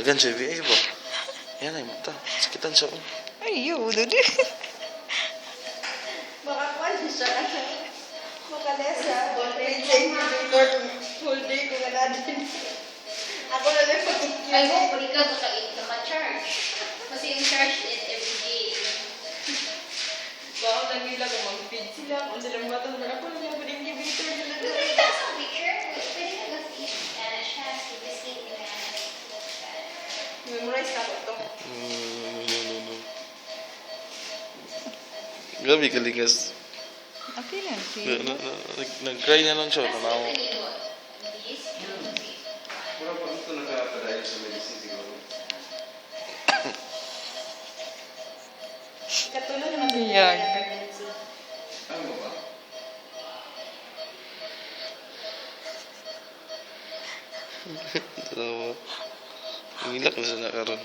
Dagan siya, eh ba? Yan ay, mata. Sakitan siya. Ay, yun, dudi. Makakuha siya kasi makalesa. Full day ko na natin. Ako na lang pag-ikyo. Ay, hopefully ka naka-charge. Kasi yung charge is every day. Baka lang nila kung mag-feed sila. Kung silang bata na ako na yung incubator nila. But if that's a picture, pwede ka mag-feed Spanish ha. Si Biscuit in Spanish. Memorize na ko ito. No. Gabi kalingas. Okay na, okay. Nag-cry na lang siya. Tanawa. Pura pa ito nakapadayo sa medicine siguro. Katulad naman sa Biyag. pregnancy. Ano ba? Tanawa. Ngilak na siya na karon.